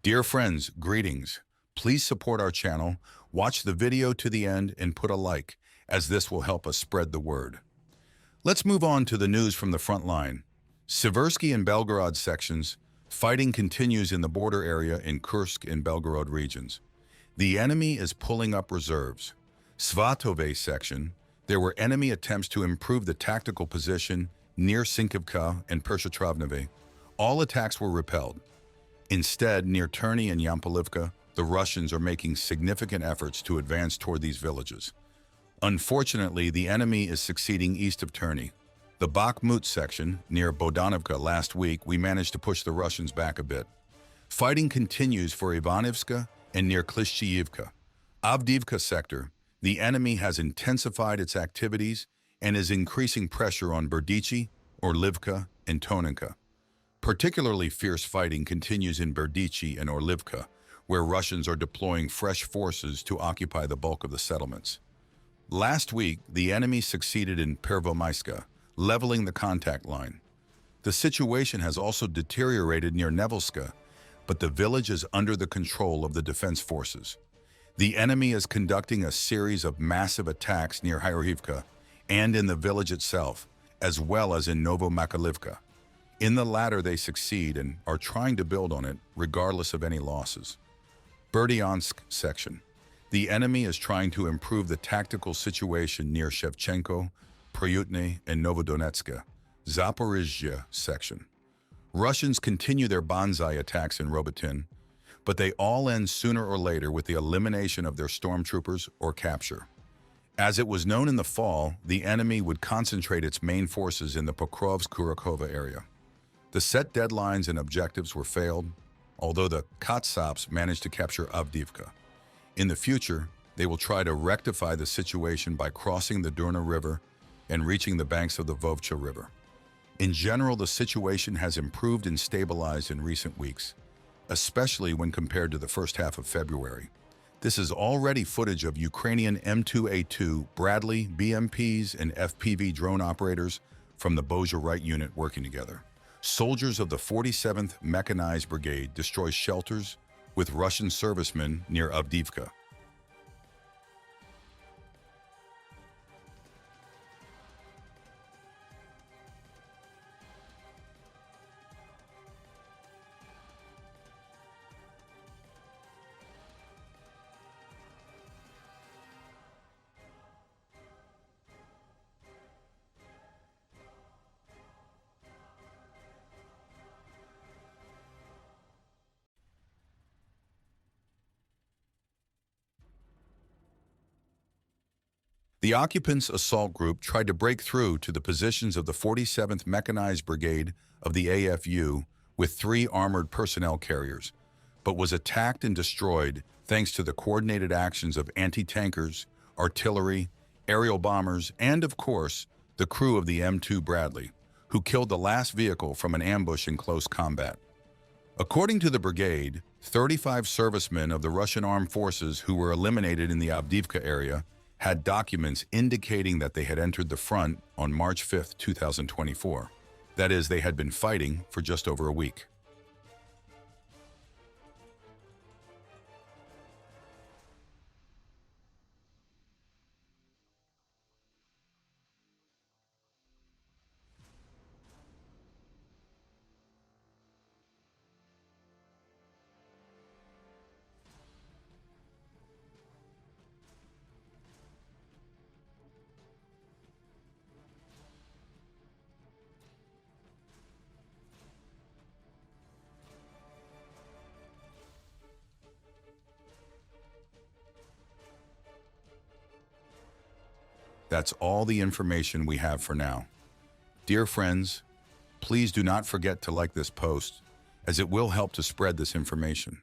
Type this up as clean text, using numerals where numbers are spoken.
Dear friends, greetings. Please support our channel, watch the video to the end, and put a like, as this will help us spread the word. Let's move on to the news from the front line. Seversky and Belgorod sections. Fighting continues in the border area in Kursk and Belgorod regions. The enemy is pulling up reserves. Svatove section. There were enemy attempts to improve the tactical position near Sinkivka and Pershetrovneve. All attacks were repelled. Instead, near Terny and Yampolivka, the Russians are making significant efforts to advance toward these villages. Unfortunately, the enemy is succeeding east of Terny. The Bakhmut section, near Bodanovka last week, we managed to push the Russians back a bit. Fighting continues for Ivanivska and near Klishchiyivka. Avdiivka sector, the enemy has intensified its activities and is increasing pressure on Berdichi, Orlivka, and Tonenka. Particularly fierce fighting continues in Berdichi and Orlivka, where Russians are deploying fresh forces to occupy the bulk of the settlements. Last week, the enemy succeeded in Pervomaiska, leveling the contact line. The situation has also deteriorated near Nevelska, but the village is under the control of the defense forces. The enemy is conducting a series of massive attacks near Hyrivka and in the village itself, as well as in Novomakalivka. In the latter, they succeed and are trying to build on it, regardless of any losses. Berdyansk section. The enemy is trying to improve the tactical situation near Shevchenko, Pryutne, and Novodonetsk. Zaporizhzhia section. Russians continue their banzai attacks in Robotin, but they all end sooner or later with the elimination of their stormtroopers or capture. As it was known in the fall, the enemy would concentrate its main forces in the Pokrovsk-Kurakhova area. The set deadlines and objectives were failed, although the Katsaps managed to capture Avdiivka. In the future, they will try to rectify the situation by crossing the Durna River and reaching the banks of the Vovcha River. In general, the situation has improved and stabilized in recent weeks, especially when compared to the first half of February. This is already footage of Ukrainian M2A2 Bradley, BMPs, and FPV drone operators from the Bozha Right unit working together. Soldiers of the 47th Mechanized Brigade destroy shelters with Russian servicemen near Avdiivka. The occupants' assault group tried to break through to the positions of the 47th Mechanized Brigade of the AFU with 3 armored personnel carriers, but was attacked and destroyed thanks to the coordinated actions of anti-tankers, artillery, aerial bombers, and, of course, the crew of the M2 Bradley, who killed the last vehicle from an ambush in close combat. According to the brigade, 35 servicemen of the Russian armed forces who were eliminated in the Avdiivka area had documents indicating that they had entered the front on March 5, 2024. That is, they had been fighting for just over a week. That's all the information we have for now. Dear friends, please do not forget to like this post, as it will help to spread this information.